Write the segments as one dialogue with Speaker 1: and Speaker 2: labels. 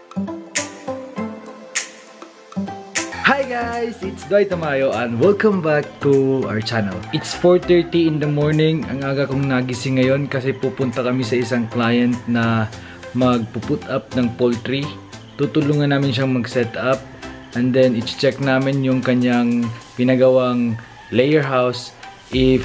Speaker 1: Hi guys! It's Dwight Tamayo and welcome back to our channel. It's 4:30 in the morning. Ang aga kong nagising ngayon kasi pupunta kami sa isang client na magpuput up ng poultry. Tutulungan namin siyang mag-set up and then i-check namin yung kanyang pinagawang layer house if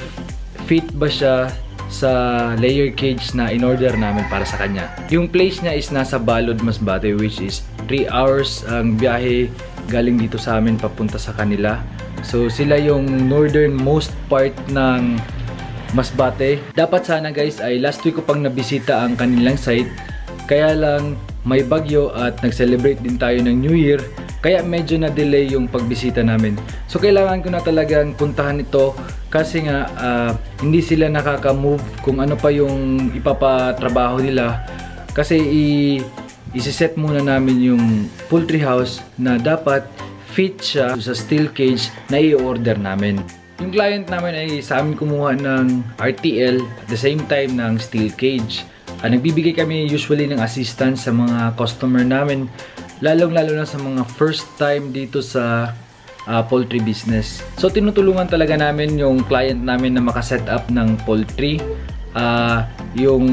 Speaker 1: fit ba siya sa layer cage na in-order namin para sa kanya. Yung place niya is nasa Balod, Masbate, which is 3 hours ang biyahe galing dito sa amin papunta sa kanila. So sila yung northernmost part ng Masbate. Dapat sana guys ay last week ko pang nabisita ang kanilang site. Kaya lang may bagyo at nag-celebrate din tayo ng New Year. Kaya medyo na-delay yung pagbisita namin. So kailangan ko na talagang puntahan ito kasi nga hindi sila nakaka-move kung ano pa yung ipapatrabaho nila. Kasi isi-set muna namin yung poultry house na dapat fit siya sa steel cage na i-order namin. Yung client namin ay sa amin kumuha ng RTL at the same time ng steel cage. Nagbibigay kami usually ng assistance sa mga customer namin, lalong-lalo na sa mga first time dito sa poultry business. So tinutulungan talaga namin yung client namin na makaset up ng poultry. Yung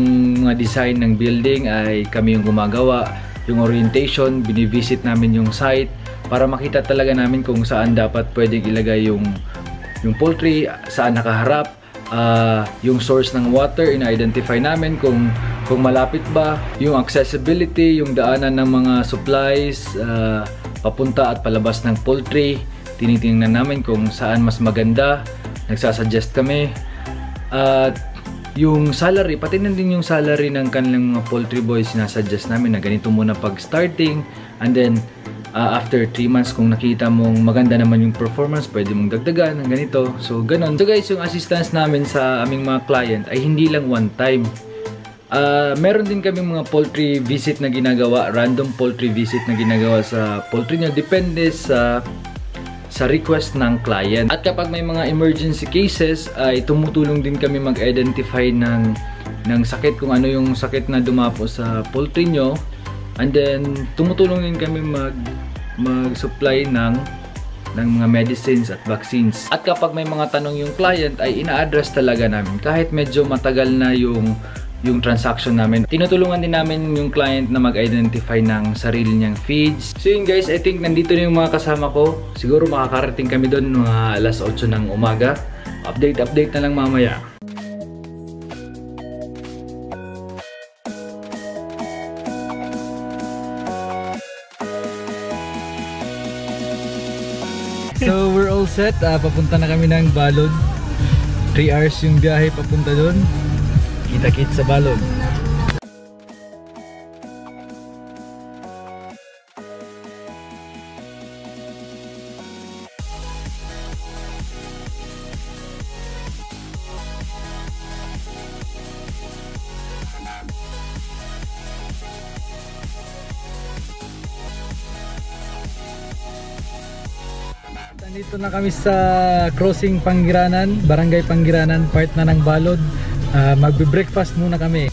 Speaker 1: design ng building ay kami yung gumagawa. Yung orientation, binivisit namin yung site para makita talaga namin kung saan dapat pwedeng ilagay yung poultry, saan nakaharap. Yung source ng water, ina-identify namin kung malapit ba, yung accessibility, yung daanan ng mga supplies papunta at palabas ng poultry, tinitingnan namin kung saan mas maganda, nagsasuggest kami. At yung salary, pati na din yung salary ng kanilang mga poultry boys, sinasuggest namin na ganito muna pag starting, and then after 3 months kung nakita mong maganda naman yung performance, pwede mong dagdagan ng ganito. So ganon. So guys, yung assistance namin sa aming mga client ay hindi lang one time. Meron din kaming mga poultry visit na ginagawa, random poultry visit na ginagawa sa poultry niya, depende sa request ng client. At kapag may mga emergency cases, ay tumutulong din kami mag-identify ng sakit, kung ano yung sakit na dumapo sa poultry nyo. And then tumutulong din kami mag-supply ng mga medicines at vaccines. At kapag may mga tanong yung client, ay ina-address talaga namin kahit medyo matagal na yung transaction namin. Tinutulungan din namin yung client na mag-identify ng sarili niyang feeds. So yun guys, I think nandito na yung mga kasama ko. Siguro makakarating kami doon mga alas 8 ng umaga. Update na lang mamaya. So we're all set. Papunta na kami ng Balod. 3 hours yung biyahe papunta doon. Kita-kits sa Balod. Nandito na kami sa crossing Pangiranan, Barangay Pangiranan, part na ng Balod. Magbe-breakfast muna kami.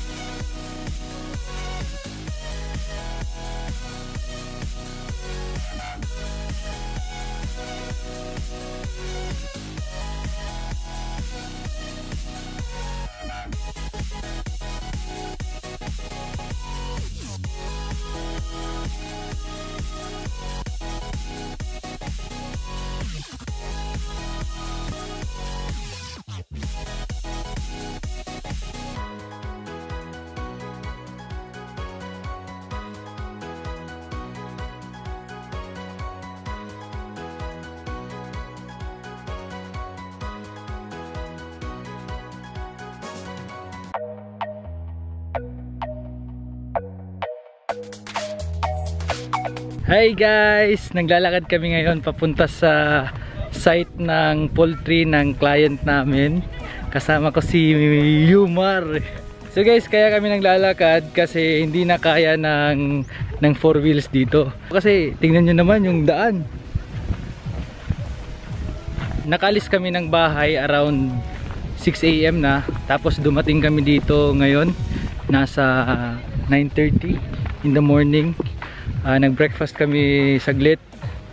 Speaker 1: Hi guys! Naglalakad kami ngayon papunta sa site ng poultry ng client namin. Kasama ko si Yumar. So guys, kaya kami naglalakad kasi hindi na kaya ng 4 wheels dito. Kasi tingnan nyo naman yung daan. Nakalis kami ng bahay around 6 AM na. Tapos dumating kami dito ngayon. Nasa 9:30 in the morning. Nag-breakfast kami saglit.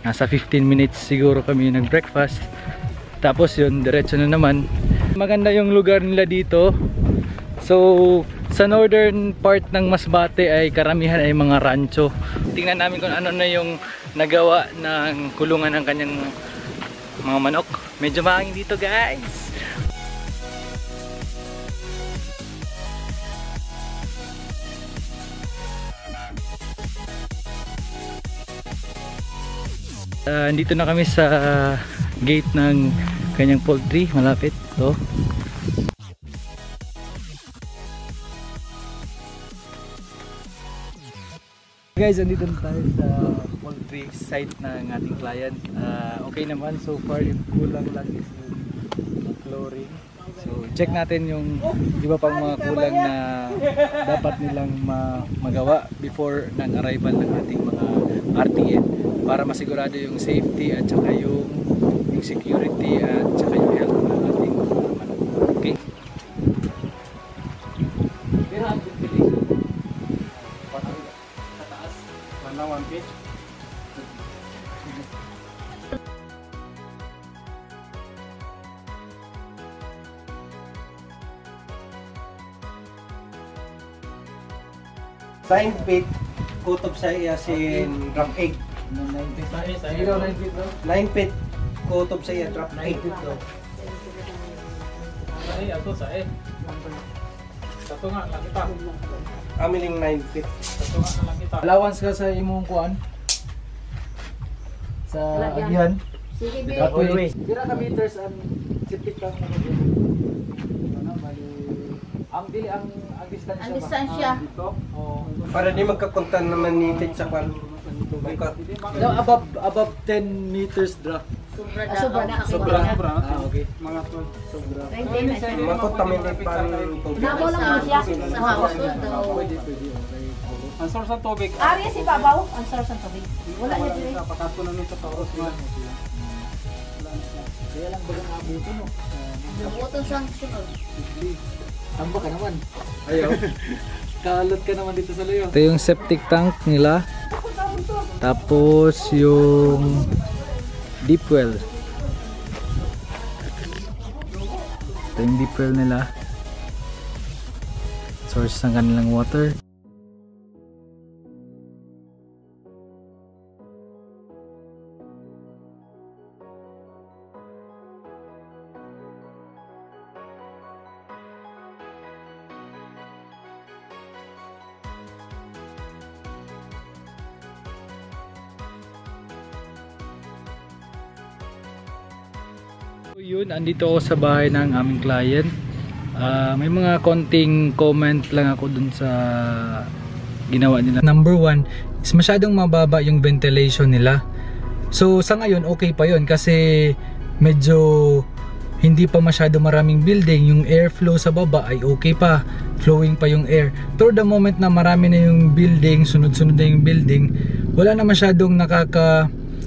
Speaker 1: Nasa 15 minutes siguro kami nag-breakfast. Tapos yun, diretso na naman. Maganda yung lugar nila dito. So, sa northern part ng Masbate ay karamihan ay mga rancho. Tingnan namin kung ano na yung nagawa ng kulungan ng kanyang mga manok. Medyo mahangin dito, guys. Dito na kami sa gate ng kanyang poultry, malapit to. Guys, andito na tayo sa poultry site ng ating client. Okay naman so far, yung kulang lang is yung flooring. So check natin yung iba pang mga kulang na dapat nilang magawa before ng arrival ng ating mga RTN, para masigurado yung safety at saka yung security at saka yung health ng ating manok. Okay? Pero ang ventilation sa taas, 1 feet.
Speaker 2: Line feet, kutob sa iya sin drop egg.
Speaker 1: 9
Speaker 2: 9 feet, kutob sa iya drop egg.
Speaker 1: Ay, ato sa Sato nga lang kita.
Speaker 2: Amiling 9 feet.
Speaker 1: Sato nga lang kita. Allowance ka sa imong kuan? Sa agihan?
Speaker 3: Sige, babe.
Speaker 1: Always. Dira ka meters ang septic tank na dito. Ano bali ang dili ang distansya.
Speaker 3: Ang distansya.
Speaker 1: Dito. Oh.
Speaker 2: Para di magkakuntan naman ni sa kwan.
Speaker 1: No, above 10 meters draft.
Speaker 3: Sobra na.
Speaker 1: Sobra. Okay.
Speaker 2: Mga
Speaker 1: Sobra.
Speaker 2: makontaminate pa ang tubig.
Speaker 3: Nabo lang mo siya. Sa house ko daw.
Speaker 1: Pwede, okay.
Speaker 4: Ang source ng tubig.
Speaker 3: Ari si Babaw, ang source ng tubig. Wala niya dili.
Speaker 4: Pakato namin sa Taurus nga.
Speaker 1: Kaya lang bagang abuto no.
Speaker 3: Nabuton sang sunod.
Speaker 1: Tamba ka naman. Ayaw. Kalot ka naman dito sa layo. Ito yung septic tank nila. Tapos yung deep well. Ito yung deep well nila. Source ng kanilang water. So yun, andito ako sa bahay ng aming client. May mga konting comment lang ako dun sa ginawa nila. Number 1 is masyadong mababa yung ventilation nila. So sa ngayon okay pa yun kasi medyo hindi pa masyado maraming building. Yung airflow sa baba ay okay pa, flowing pa yung air. Pero the moment na marami na yung building, sunod-sunod na yung building, wala na masyadong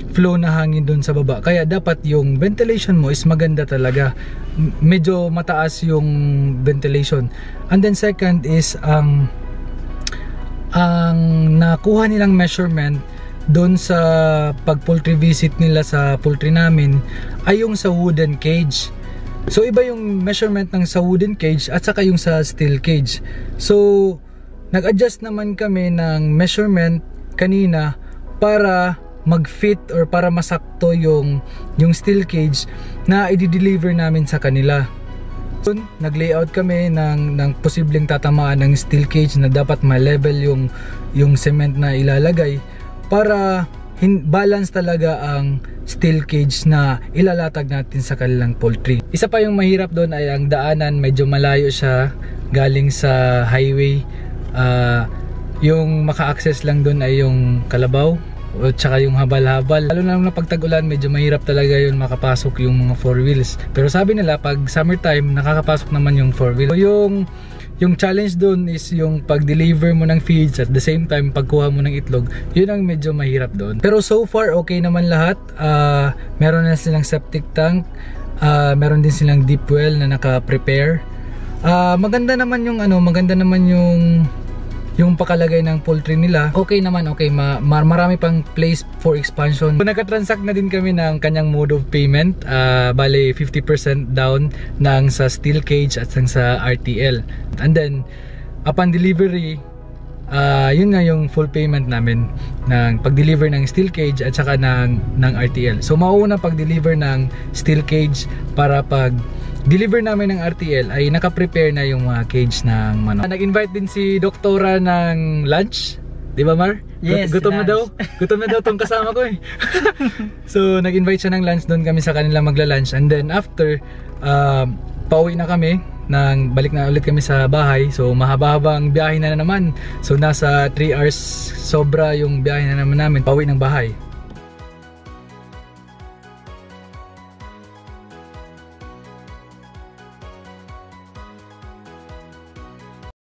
Speaker 1: flow na hangin doon sa baba, kaya dapat yung ventilation mo is maganda talaga, medyo mataas yung ventilation. And then second is ang nakuha nilang measurement doon sa pag poultry visit nila sa poultry namin ay yung sa wooden cage. So iba yung measurement ng sa wooden cage at saka yung sa steel cage. So nag-adjust naman kami ng measurement kanina para mag-fit or para masakto yung steel cage na i-deliver namin sa kanila. So, nag-layout kami ng posibleng tatamaan ng steel cage na dapat ma-level yung cement na ilalagay para balance talaga ang steel cage na ilalatag natin sa kanilang poultry. Isa pa yung mahirap doon ay ang daanan, medyo malayo siya galing sa highway. Yung maka-access lang doon ay yung kalabaw o tsaka yung habal-habal. Lalo na pag tag-ulan, medyo mahirap talaga yun makapasok yung mga 4 wheels. Pero sabi nila pag summertime nakakapasok naman yung 4 wheels. So yung challenge doon is yung pag-deliver mo ng feeds at the same time pagkuha mo ng itlog. Yun ang medyo mahirap doon. Pero so far okay naman lahat. Meron na silang septic tank. Meron din silang deep well na naka-prepare. Maganda naman yung yung pakalagay ng poultry nila, okay naman, okay. Marami pang place for expansion. So, nagka-transact na din kami ng kanyang mode of payment. Bale, 50% down ng sa steel cage at sa RTL. And then, upon delivery, yun nga yung full payment namin ng pag-deliver ng steel cage at saka ng RTL. So mauuna pag-deliver ng steel cage para pag-deliver namin ng RTL ay naka-prepare na yung mga cage ng manok. Nag-invite din si Doktora ng lunch, di ba Mar?
Speaker 2: Yes,
Speaker 1: gutom na
Speaker 2: lunch.
Speaker 1: daw. Gutom na daw tong kasama ko eh. So nag-invite siya ng lunch, doon kami sa kanila magla-lunch, and then after pauwi na kami. Balik na ulit kami sa bahay. So mahaba-habang biyahe na naman. So nasa 3 hours sobra yung biyahe na naman namin pauwi ng bahay.